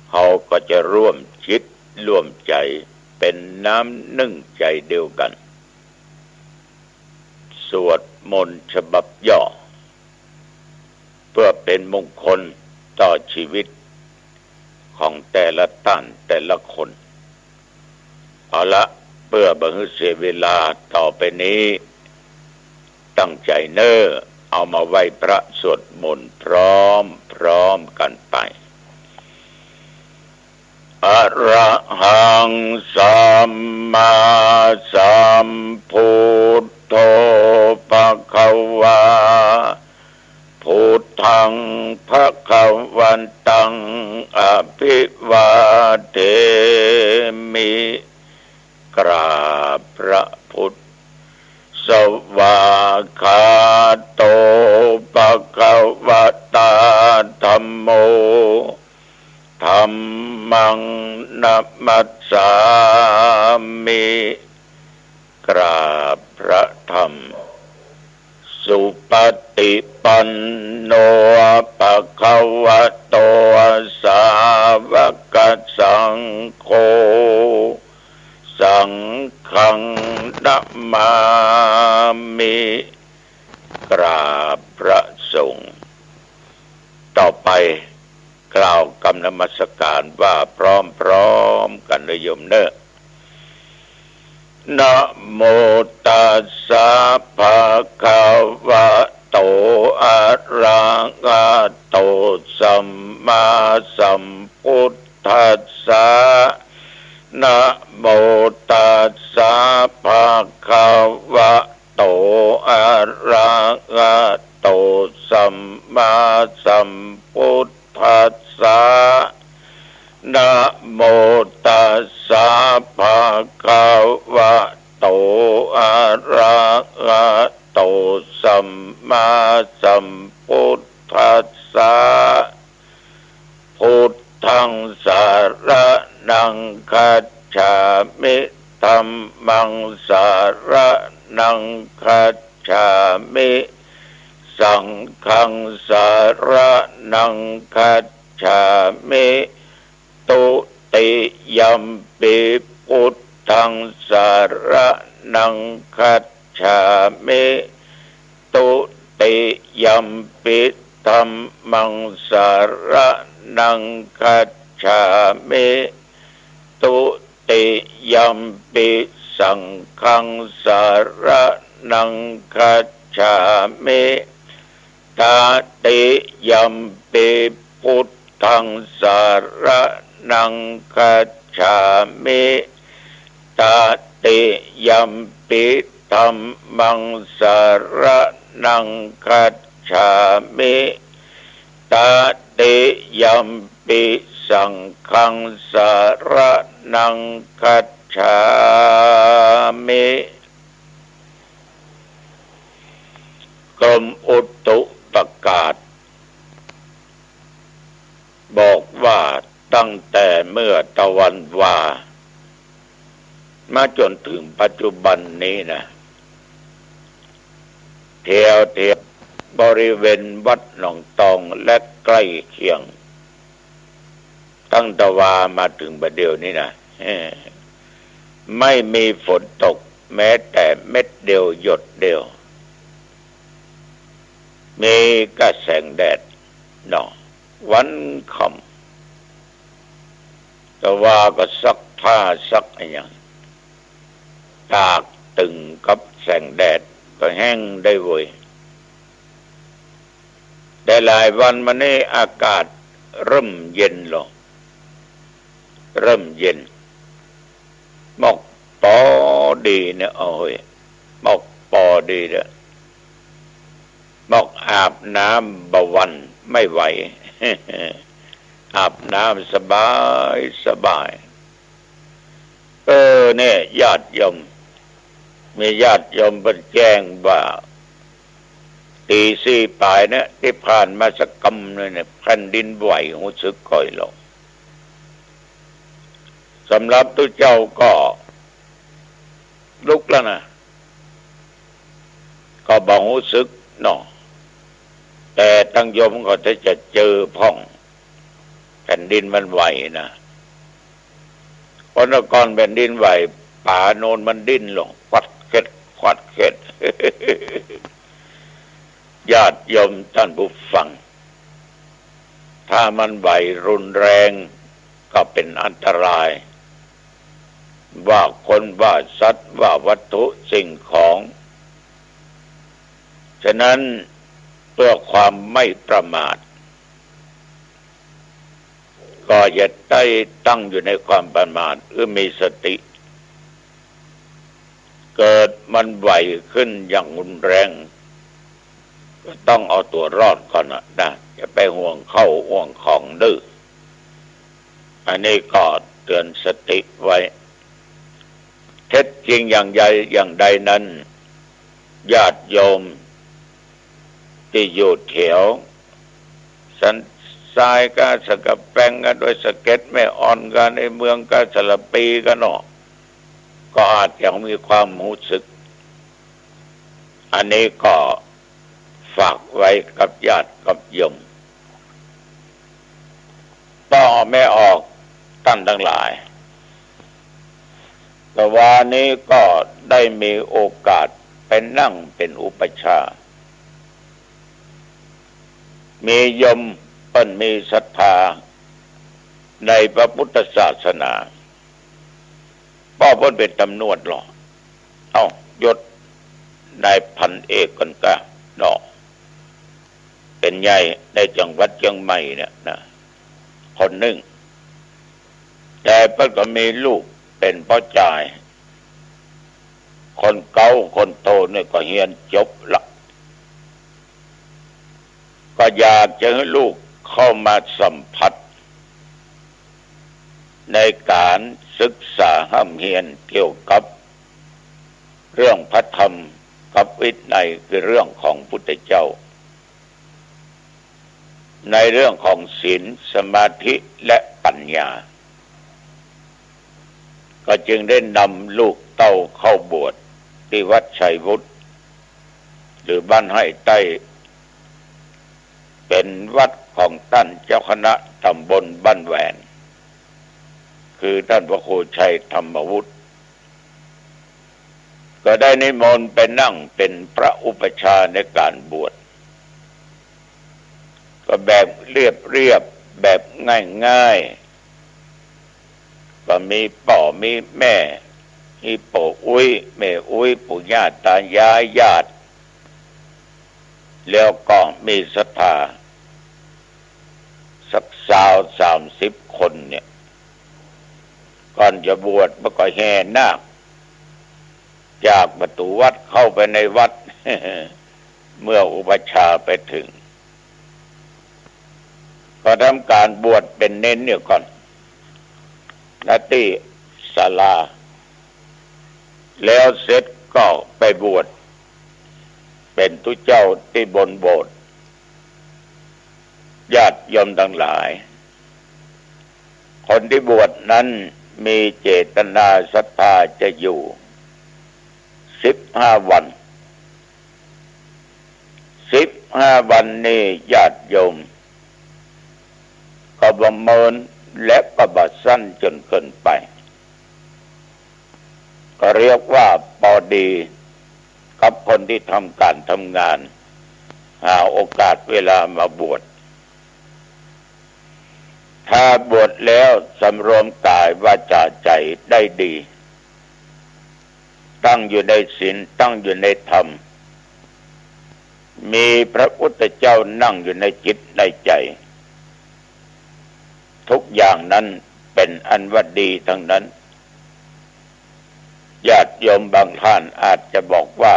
เราก็จะร่วมคิดร่วมใจเป็นน้ำหนึ่งใจเดียวกันสวดมนต์ฉบับย่อเพื่อเป็นมงคลต่อชีวิตของแต่ละท่านแต่ละคนเอาละเพื่อบ่ให้เสียเวลาต่อไปนี้ตั้งใจเน้อเอามาไหว้พระสวดมนต์พร้อมกันไปอะระหังสัมมาสัมพุทโธภควาพุทธังภวันตังอภิวาเทมิกราบพระพุทธสวากขาโตภควตาธัมโมธัมมังนัมมัสสามิกราบพระธรรมสุปฏิปันโนภควโตสาวกสังโฆสังฆังนะมามิกราบพระสงฆ์ต่อไปกล่าวคำนมัสการว่าพร้อมกันเลยโยมเนอะนะโมตัสสะภะคะวะโตอะระหะโตสัมมาสัมพุทธัสสะนะโมตัสสะภะคะวะโตอะระหะโตสัมมาสัมพุทธัสสะนะโมตัสสะภะคะวะโตอะระหะโตสัมมาสัมพุทธัสสะพุทธังสารนังคัจฉามิธัมมังสารนังคัจฉามิสังฆังสารนังคัจฉามิตุติยัมปิพุทธังสารนังคัจฉามิตุติยัมปิธัมมังสารนังคัจฉามิตุติยัมปิสังฆังสารนังคัจฉามิตติยัมปิพุทธังสารนังคัจฉามิตติยัมปิธัมมังสารนังคัจฉามิตติยัมปิสังฆังสารนังคัจฉามิกรมอุตุประกาศบอกว่าตั้งแต่เมื่อตะวันวามาจนถึงปัจจุบันนี้นะแถวบริเวณวัดหนองตองและใกล้เคียงตั้งตะวามาถึงบัดเดี๋ยวนี้นะไม่มีฝนตกแม้แต่เม็ดเดียวหยดเดียวมีกระแสงแดดเนาะวันค่ำแต่ว่าก็ซักผ้าซักอะไรอย่าง ตากตึงกับแสงแดดก็แห้งได้เว้ยแต่หลายวันมานี้อากาศเริ่มเย็นลงเริ่มเย็นหมอกปอดีเนี่ยโอ้ยหมอกปอดีเนี่ยหมอกอาบน้ำบวันไม่ไหว อาบน้ำสบายสบายเนี่ยญาติโยมมีญาติโยมเพิ่นแจ้งว่าตีสี่ปลายเนี่ยที่ผ่านมาสักกำเนี่ยแผ่นดินไหวรู้สึกก่อยลงสำหรับตัวเจ้าก็ลุกแล้วนะก็บอกรู้สึกเนาะแต่ตั้งโยมก็จะเจอพ่องแผ่นดินมันไหวนะเพราะก่อนแผ่นดินไหวป่าโนนมันดิ้นลงควัดเข็ดควัดเข็ด ญาติโยมท่านผู้ฟังถ้ามันไหวรุนแรงก็เป็นอันตรายว่าคนว่าสัตว์ว่าวัตถุสิ่งของฉะนั้นเพื่อความไม่ประมาทก็อย่าได้ตั้งอยู่ในความประมาทมีสติเกิดมันไหวขึ้นอย่างรุนแรงก็ต้องเอาตัวรอดก่อนนะอย่าไปห่วงเข้าห่วงของดื้ออันนี้ก็เตือนสติไว้เท็จจริงอย่างใดนั้นญาติโยมที่อยู่แถวสันทรายก็สกแปงกันด้วยสเก็ตไม่อ่อนกันในเมืองก็สลับปีกันเนาะก็อาจจะมีความรู้สึกอันนี้ก็ฝากไว้กับญาติกับโยมต่อไม่ออกท่านทั้งหลายแต่วันนี้ก็ได้มีโอกาสไปนั่งเป็นอุปัชฌาย์มีโยมเพิ่นมีศรัทธาในพระพุทธศาสนาพ่อเพิ่นเป็นตำรวจหรอยศนายพันเอกกันกะเนาะเป็นใหญ่ในจังหวัดเชียงใหม่เนี่ยนะคนหนึ่งแต่เพิ่นก็มีลูกเป็นพ่อจ่ายคนเก่าคนโตเนี่ยก็เรียนจบละก็อยากจะให้ลูกเข้ามาสัมผัสในการศึกษาห้ำเรียนเกี่ยวกับเรื่องพระธรรมกับวินัยคือเรื่องของพุทธเจ้าในเรื่องของศีลสมาธิและปัญญาก็จึงได้นำลูกเต้าเข้าบวชที่วัดชัยวุฒิหรือบ้านให้ใต้เป็นวัดของท่านเจ้าคณะตำบลบ้านแหวนคือท่านพระครูชัยธรรมวุฒิก็ได้นิมนต์ไปนั่งเป็นพระอุปัชฌาย์ในการบวชก็แบบเรียบแบบง่ายๆก็มีพ่อมีแม่มีปู่อุ้ยแม่อุ้ยปู่ย่าตายายญาติแล้วก็มีศรัทธาสัก30 คนเนี่ยก่อนจะบวชมันก็แห่นาคจากประตูวัดเข้าไปในวัด เมื่ออุปัชฌาย์ไปถึงก็ทำการบวชเป็นเน้นเนี่ยก่อนณที่ศาลาแล้วเสร็จก็ไปบวชเป็นตุเจ้าที่บนโบสถ์ญาติโยมทั้งหลายคนที่บวชนั้นมีเจตนาศรัทธาจะอยู่15 วัน15 วันนี้ญาติโยมก็ประเมินและก็บัดสั้นจนเกินไปก็เรียกว่าพอดีกับคนที่ทำการทำงานหาโอกาสเวลามาบวชถ้าบวชแล้วสำรวมกายวาจาใจได้ดี ตั้งอยู่ในศีลตั้งอยู่ในธรรมมีพระพุทธเจ้านั่งอยู่ในจิตในใจทุกอย่างนั้นเป็นอันว่าดีทั้งนั้นญาติโยมบางท่านอาจจะบอกว่า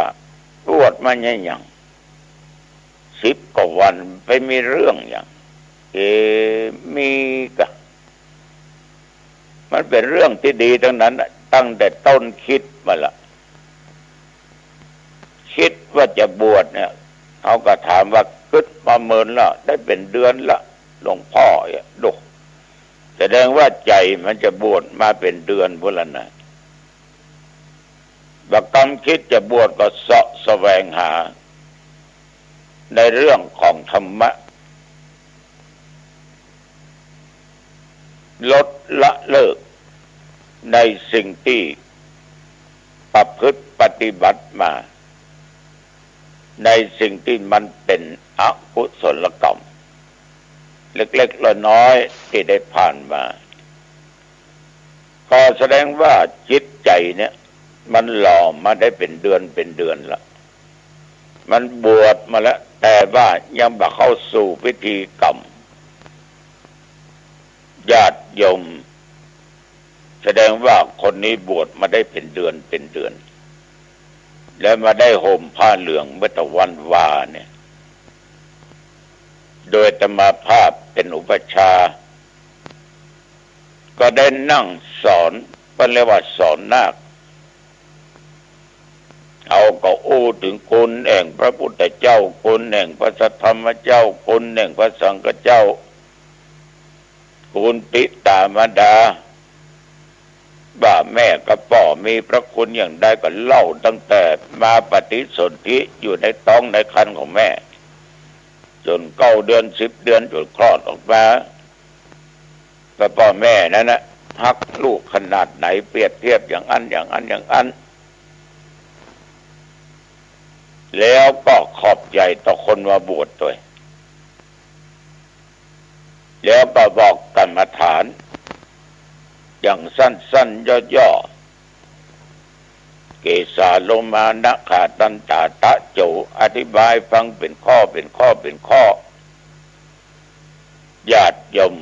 บวชมาอย่าง10 กว่าวันไปมีเรื่องอย่างมีกะมันเป็นเรื่องที่ดีทั้งนั้นตั้งแต่ต้นคิดมาละคิดว่าจะบวชเนี่ยเขาก็ถามว่าคิดประเมินละได้เป็นเดือนละหลวงพ่อดูแสดงว่าใจมันจะบวชมาเป็นเดือนพุ่นละนะบักกรรมคิดจะบวชก็เสาะแสวงหาในเรื่องของธรรมะลดละเลิกในสิ่งที่ประพฤติปฏิบัติมาในสิ่งที่มันเป็นอกุศลกรรมเล็กๆน้อยๆที่ได้ผ่านมาก็แสดงว่าจิตใจเนี่ยมันหล่อมาได้เป็นเดือนละมันบวชมาแล้วแต่ว่ายังบ่เข้าสู่พิธีกรรมญาติโยมแสดงว่าคนนี้บวชมาได้เป็นเดือนแล้วมาได้ห่มผ้าเหลืองเมื่อตะวันวาเนี่ยโดยอาตมาภาพเป็นอุปัชฌาย์ก็ได้นั่งสอนก็เรียกว่าสอนนาคเอาก็อู้ถึงคุณแห่งพระพุทธเจ้าคุณแห่งพระสัทธรรมเจ้าคุณแห่งพระสังฆเจ้าคุณปิตามารดาว่าแม่กับพ่อมีพระคุณอย่างใดก็เล่าตั้งแต่มาปฏิสนธิอยู่ในท้องในครรภ์ของแม่จน9 เดือน10 เดือนจนคลอดออกมาแล้วพ่อแม่นั้นนะฮักลูกขนาดไหนเปรียบเทียบอย่างอันแล้วก็ขอบใจต่อคนมาบวชด้วยแล้วก็บอกกรรมฐานอย่างสั้นๆย่อๆเกสาโลมานะขาตันตาตะโจอธิบายฟังเป็นข้อญาติโยม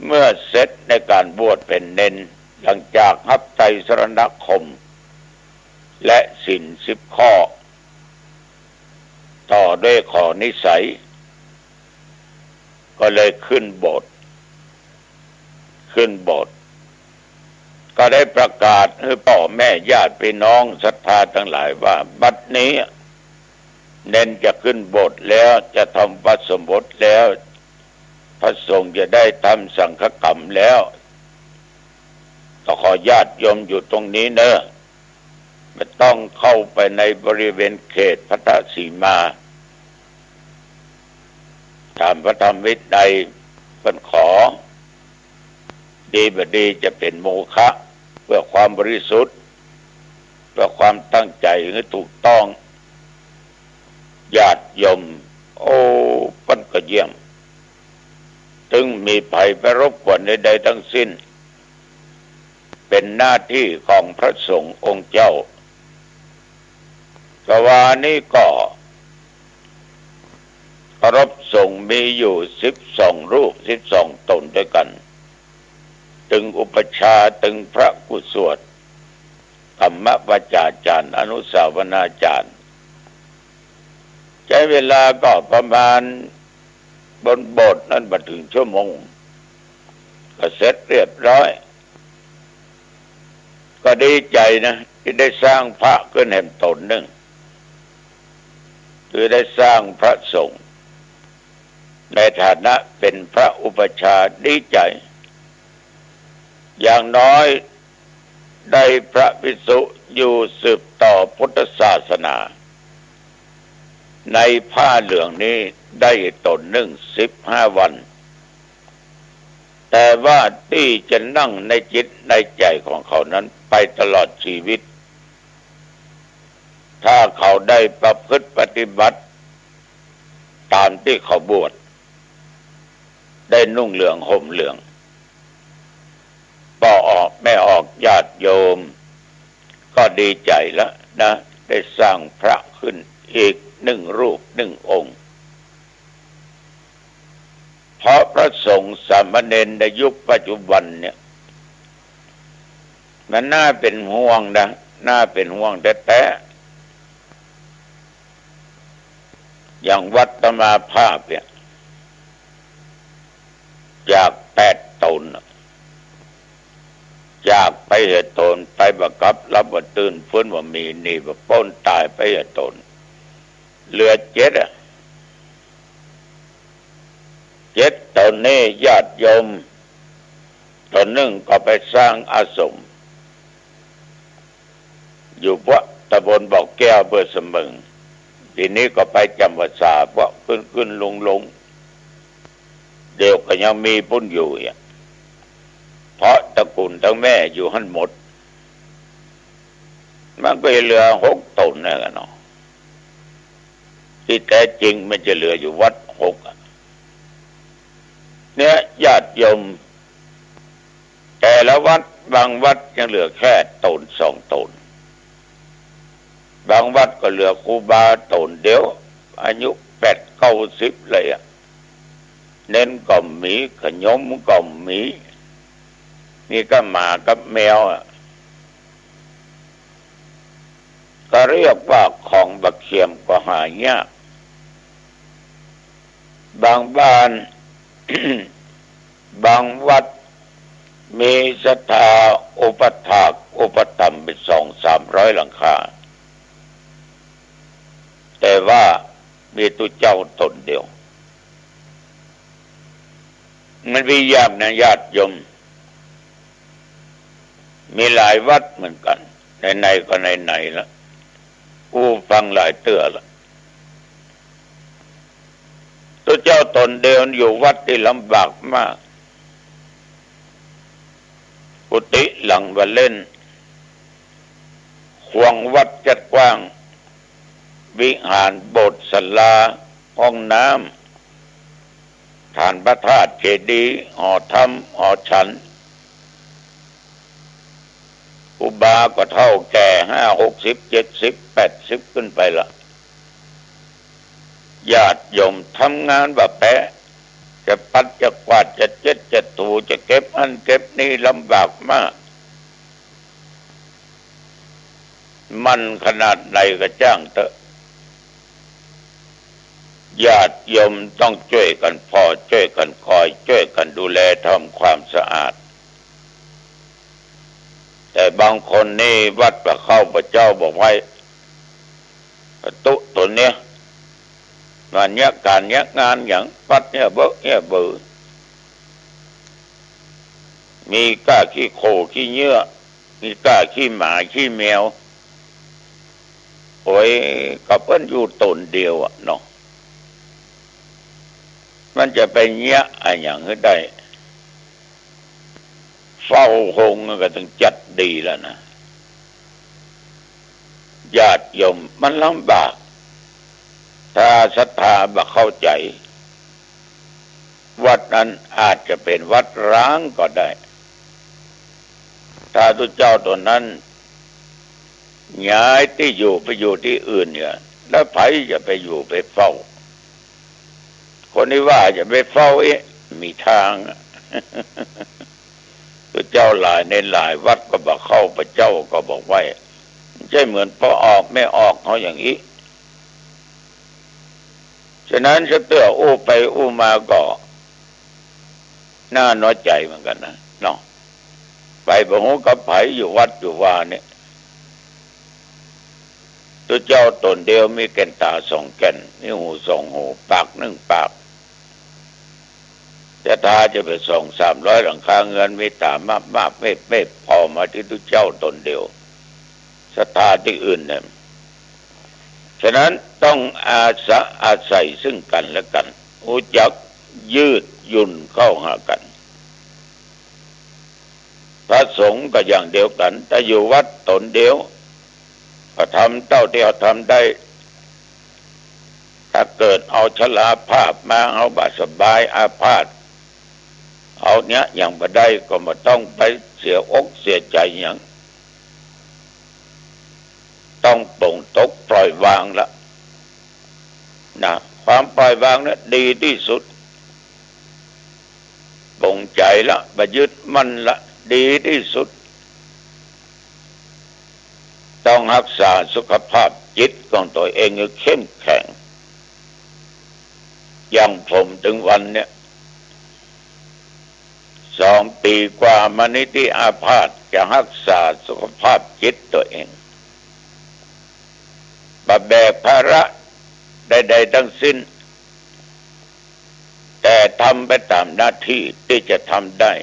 เมื่อเสร็จในการบวชเป็นเณรหลังจากรับไตรสรณคมและศีล10 ข้อต่อด้วยข้อนิสัยก็เลยขึ้นโบสถ์ก็ได้ประกาศให้พ่อแม่ญาติพี่น้องศรัทธาทั้งหลายว่าบัดนี้เน้นจะขึ้นโบสถ์แล้วจะทำปัสมบทแล้วพระสงฆ์จะได้ทำสังฆกรรมแล้วก็ขอญาติโยมอยู่ตรงนี้เนอะไม่ต้องเข้าไปในบริเวณเขตพระสีมาตามพระธรรมวินัยเพิ่นขอดีบดีจะเป็นโมฆะเพื่อความบริสุทธิ์เพื่อความตั้งใจให้ถูกต้องญาติโยมเพิ่นก็เยี่ยมถึงมีภัยไปรบกวนใดๆทั้งสิ้นเป็นหน้าที่ของพระสงฆ์องค์เจ้าสวานี้ก็เคารพสงฆ์มีอยู่12 รูป12 ตนด้วยกันถึงอุปชฌาย์ถึงพระกุศลธรรมวจาจารย์อนุสาวนาจารย์ใช้เวลาก็ประมาณบนโบสถ์นั้นมาถึงชั่วโมงก็เสร็จเรียบร้อยก็ดีใจนะที่ได้สร้างพระขึ้นแห่งตนหนึ่งคือได้สร้างพระสงฆ์ในฐานะเป็นพระอุปชฌาย์ดีใจอย่างน้อยได้พระภิกษุอยู่สืบต่อพุทธศาสนาในผ้าเหลืองนี้ได้ตนหนึ่ง15 วันแต่ว่าที่จะนั่งในจิตในใจของเขานั้นไปตลอดชีวิตถ้าเขาได้ประพฤติปฏิบัติตามที่เขาบวชได้นุ่งเหลืองห่มเหลืองพ่อออกแม่ออกญาติโยม ก็ดีใจแล้วนะได้สร้างพระขึ้นอีก1 รูป1 องค์เพราะพระสงฆ์สามเณรในยุคปัจจุบันเนี่ยมันน่าเป็นห่วงนะน่าเป็นห่วงแต่อย่างวัดตมาภาพเนี่ยจาก8 ตนจากไปเหตุตนไปบังคับรับว่าตื่นฟื้นว่ามีนี่ว่าป้นตายไปเหตุตนเหลือ7 ตนนี้ญาติโยมตนหนึ่งก็ไปสร้างอาสมอยู่วัดตำบลบ่อแก้วอำเภอเสมิงทีนี้ก็ไปจำพรรษาเพราะขึ้นลงเดี๋ยวก็ยังมีปุ้นอยู่เพราะตระกูลทั้งแม่อยู่หันหมดมันก็เหลือ6 ตนนะกันเนาะที่แท้จริงมันจะเหลืออยู่วัด6เนี่ยญาติโยมแต่ละวัดบางวัดยังเหลือแค่ตน2 ตนบางวัดก็เหลือครูบาตนเดียวอายุ8-90เลยเน้นก็มีขยมก็มีนี่ก็หมากับแมวก็เรียกว่าของบักเขียมก็หายากบางบ้าน บางวัดมีศรัทธาอุปถากอุปถัมภ์เป็น200-300 หลังคาแต่ว่ามีตัวเจ้าตนเดียวมันมียากนะญาติโยมมีหลายวัดเหมือนกันในก็ในละกูฟังหลายเตื้อละตัวเจ้าตนเดียวอยู่วัดที่ลำบากมากกุฏิหลังว่าเล่นควงวัดจัดกว้างวิหารโบสถ์ศาลาห้องน้ำฐานพระธาตุเจดีย์หอธรรมหอฉันอุบาก็เท่าแก่50-60-70-80ขึ้นไปละญาติโยมทำงานแบบแปะจะปัดจะกวาดจะเจ็ดจะถูจะเก็บอันเก็บนี่ลำบากมากมันขนาดไหนก็จ้างเถอะญาติโยมต้องช่วยกันพอช่วยกันคอยช่วยกันดูแลทำความสะอาดแต่บางคนนี่วัดพระเข้าพระเจ้าบอกไว้ประตูตัวเนี้ยมันเนี้ยการเนี้ยงานอย่างวัดเนี่ยเบเนี่ยเบือมีก้าขี้โคขี้เนื้อมีก้าขี้หมาขี้แมวโอ้ยกับเพิ่นอยู่ตนเดียวเนาะมันจะไปเนี้ยอะไรอย่างนี้ได้เฝ้าคงก็ต้องจัดดีแล้วนะญาติโยมมันลำบากถ้าศรัทธาบ่เข้าใจวัดนั้นอาจจะเป็นวัดร้างก็ได้ถ้าตัวเจ้าตัวนั้นย้ายที่อยู่ไปอยู่ที่อื่นเนี่ยแล้วไผจะไปอยู่ไปเฝ้าคนที่ว่าจะไปเฝ้ามีทางตัวเจ้าหลายในหลายวัดก็บอกเข้าพระเจ้าก็บอกไว้ไม่ใช่เหมือนพอออกไม่ออกเขาอย่างนี้ฉะนั้นจะเตื้ออู้ไปอู้มาก็น่าน้อยใจเหมือนกันนะเนาะไปบ่ฮู้กับไผอยู่วัดอยู่ว่าเนี่ยตัวเจ้าตนเดียวมีแก่นตา2 แก่นมีหู2 หูปาก1 ปากแต่ถ้าจะไป200-300 หลังคาเงินมีตามากไม่พอมาที่ตัวเจ้าตนเดียวศรัทธาที่อื่นเนี่ยฉะนั้นต้องอาศัยซึ่งกันและกันรู้จักยืดหยุ่นเข้าหากันพระสงฆ์ก็อย่างเดียวกันถ้าอยู่วัดตนเดียวก็ทำเท่าที่เขาทำได้ถ้าเกิดเอาชราภาพมาเอาบาดสบายอาพาธเอาเนี้ยอย่างบ่ได้ก็ไม่ต้องไปเสียอกเสียใจอย่าง ต้องปลงตกปล่อยวางละนะความปล่อยวางเนี่ยดีที่สุดปลงใจละบ่ยึดมั่นละดีที่สุดต้องรักษาสุขภาพจิตของตัวเองให้เข้มแข็งอย่างผมถึงวันเนี่ย2 ปีกว่ามานี้ที่อาพาธจะรักษาสุขภาพจิตตัวเองบ่แบกภาระใดๆทั้งสิ้นแต่ทำไปตามหน้าที่ที่จะทำได้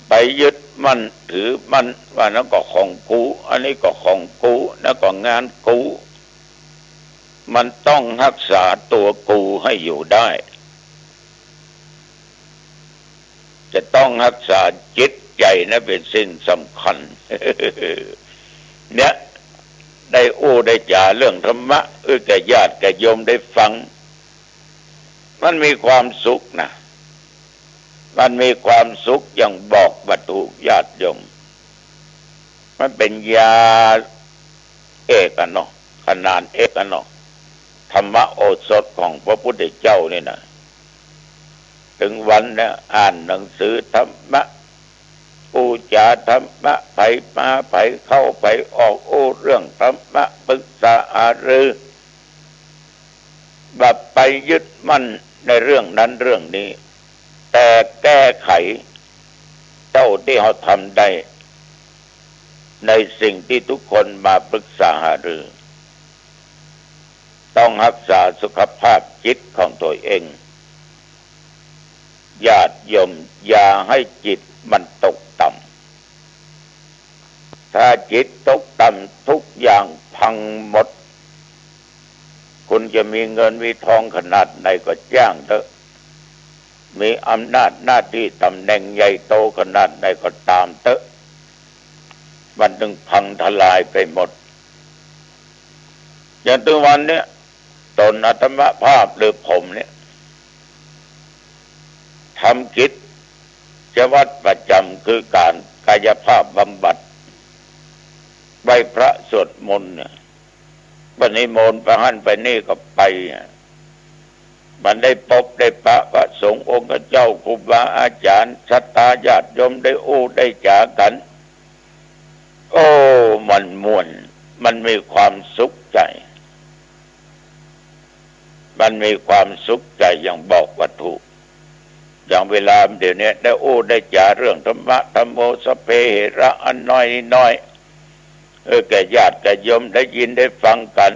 ไปยึดมั่นถือมั่นว่านั่นก็ของกูอันนี้ก็ของกูนั่นก็งานกูมันต้องรักษาตัวกูให้อยู่ได้จะต้องรักษาจิตใจนะเป็นสิ่งสำคัญ เนี่ยได้ได้จ่าเรื่องธรรมะแก่ญาติแก่โยมได้ฟังมันมีความสุขนะมันมีความสุขอย่างบอกวัตถุญาติโยมมันเป็นยาเอกอะเนาะขนาดเอกอะเนาะธรรมะโอสถของพระพุทธเจ้านี่นะถึงวันเนี่ยอ่านหนังสือธรรมะปูจาธรรมะไปมาไปเข้าไปออกเรื่องธรรมะปรึกษาอารือแบบไปยึดมั่นในเรื่องนั้นเรื่องนี้แต่แก้ไขเท่าที่เขาทำได้ในสิ่งที่ทุกคนมาปรึกษาหารือต้องรักษาสุขภาพจิตของตัวเองญาติโยมอย่าให้จิตมันตกต่ำถ้าจิตตกต่ำทุกอย่างพังหมดคุณจะมีเงินมีทองขนาดไหนก็จ้างเถอะมีอำนาจหน้าที่ตำแหน่งใหญ่โตขนาดไหนก็ตามเถอะมันถึงพังทลายไปหมดอย่างถึงวันเนี้ยตนอาตมาภาพหรือผมเนี่ยทำกิจวัตรประจำคือการกายภาพบำบัดไหว้พระสวดมนต์เนี่ยวันนี้มนต์ไปหั่นไปนี่ก็ไปมันได้พบได้ปะพระสงฆ์องค์เจ้าครูบาอาจารย์ศรัทธาญาติโยมได้ได้จากันมันม่วนมันมีความสุขใจมันมีความสุขใจอย่างบอกวัตถุอย่างเวลาเดี๋ยวนี้ได้ได้จาเรื่องธรรมะธรรมโมสเพเหระอันน้อยแก่ญาติแก่โยมได้ยินได้ฟังกัน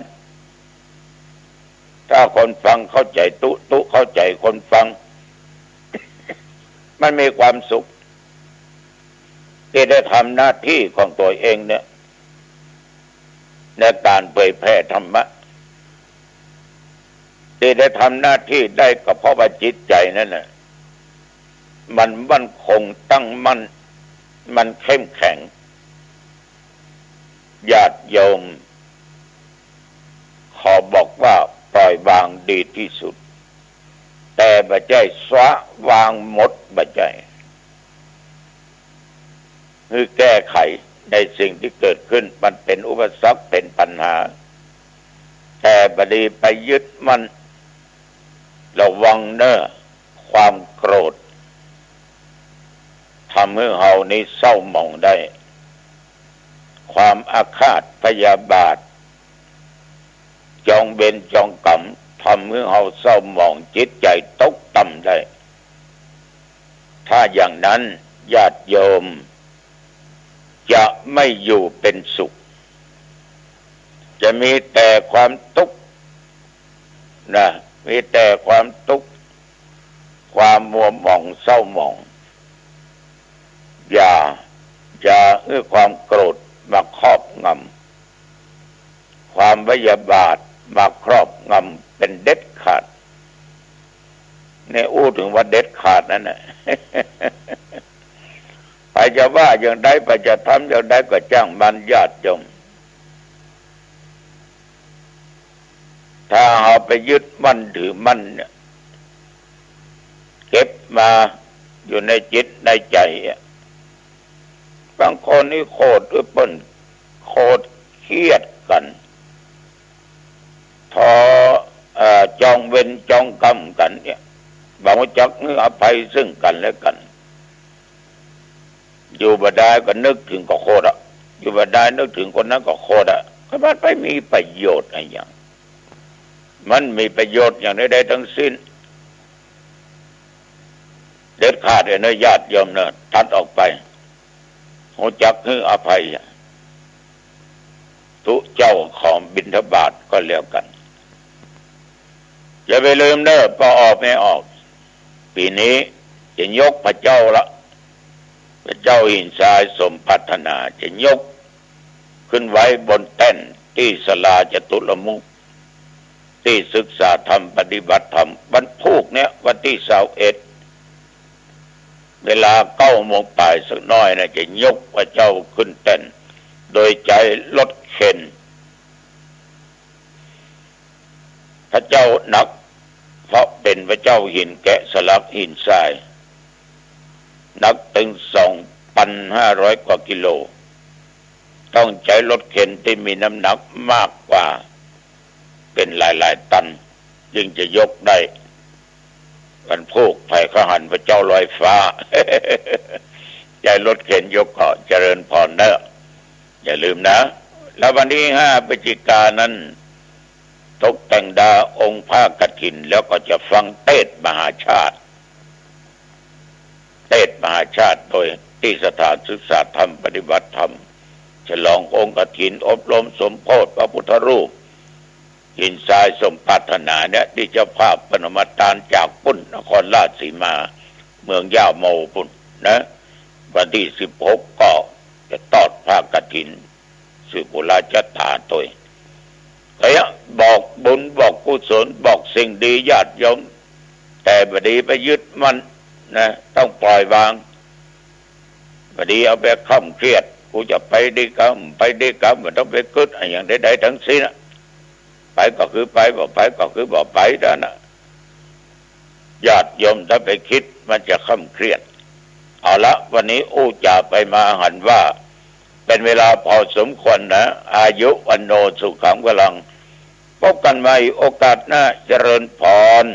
ถ้าคนฟังเข้าใจตุเข้าใจคนฟัง มันมีความสุขที่ได้ทำหน้าที่ของตัวเองเนี่ยในการเผยแพร่ธรรมะที่ได้ทำหน้าที่ได้ก็เพราะว่าจิตใจนั่นน่ะมันมั่นคงตั้งมั่นมันเข้มแข็งญาติโยมขอบอกว่าปล่อยวางดีที่สุดแต่บ่ใช่สละวางหมดบ่ใช่คือแก้ไขในสิ่งที่เกิดขึ้นมันเป็นอุปสรรคเป็นปัญหาแต่บ่ได้ไปยึดมันระวังเน้อความโกรธทำให้เฮานี้เศร้าหมองได้ความอาฆาตพยาบาทจองเวรจองกรรมทำให้เฮาเศร้าหมองจิตใจตกต่ำได้ถ้าอย่างนั้นญาติโยมจะไม่อยู่เป็นสุขจะมีแต่ความทุกข์นะมีแต่ความทุกข์ความมัวหมองเศร้าหมองอย่าความโกรธมาครอบงำความพยาบาทมาครอบงำเป็นเด็ดขาดเนี่ยถึงว่าเด็ดขาดนั่นน่ะ ไปจะว่าอย่างใดไปจะทำอย่างใดก็จ้างมันญาติโยมถ้าเอาไปยึดมั่นถือมั่นเนี่ยเก็บมาอยู่ในจิตในใจบางคนนี่โคตรเปิ้นโคตร รียดกันทอจองเวรจองกรรมกันเนี่ยบอกว่าจักนึกอภัยซึ่งกันและกันอยู่บ่ได้ก็นึกถึงก็โคตรอยู่บ่ได้นึกถึงคนนั้นก็โคตรก็มันไม่มีประโยชน์อะไรอย่างมันมีประโยชน์อย่างใดๆทั้งสิ้นเด็ดขาดเลยนะญาติโยมเนอะตัดออกไปหัวจักนึกอภัยทุเจ้าของบิณฑบาตก็แล้วกันอย่าไปลืมเด้อพอออกไม่ออกปีนี้จะยกพระเจ้าละพระเจ้าหินทรายสมปรารถนาจะยกขึ้นไว้บนแท่นที่ศาลาจตุรมุขที่ศึกษาธรรมปฏิบัติธรรมวันพุธเนี่ยวันที่21เวลา9 โมงป่ายสักน้อยนะจะยกพระเจ้าขึ้นแท่นโดยใจรถเข็นพระเจ้าหนักเพราะเป็นพระเจ้าหินแกะสลักหินทรายหนักถึง 2,500 กว่ากิโลต้องใช้รถเข็นที่มีน้ำหนักมากกว่าเป็นหลายๆตันจึงจะยกได้วันพุธไผ่ขหันพระเจ้าลอยฟ้า ใจรถเข็นยกเกาะเจริญพรเนอะอย่าลืมนะแล้ววันที่5 พฤศจิกายนนั้นตกแต่งดาองค์พระกฐินแล้วก็จะฟังเทศน์มหาชาติเทศน์มหาชาติโดยที่สถานศึกษาธรรมปฏิบัติธรรมฉลององค์กฐินอบรมสมโภชพระพุทธรูปหินทรายสมปรารถนาเนี่ยที่เจ้าภาพปนมตานจากปุ้นนครราชสีมาเมืองย่าโมปุ้นนะวันที่16ก็จะตอดพระกฐินสืบบุราชตาตัวก็บอกบุญบอกกุศลบอกสิ่งดีญาติโยมแต่บดีไปยึดมันนะต้องปล่อยวางบดีเอาไปข้ามเครียดกูจะไปดีกรรมมันต้องไปกึศอย่างใดๆทั้งสิ้นไปก็คือไปบอกไปก็คือบอกไปนั่นนะญาติโยมถ้าไปคิดมันจะข้ามเครียดเอาละวันนี้จะไปมาหันว่าเป็นเวลาพอสมควรนะอายุวันโนสุขังพลังพบกันใหม่โอกาสหน้าเจริญพร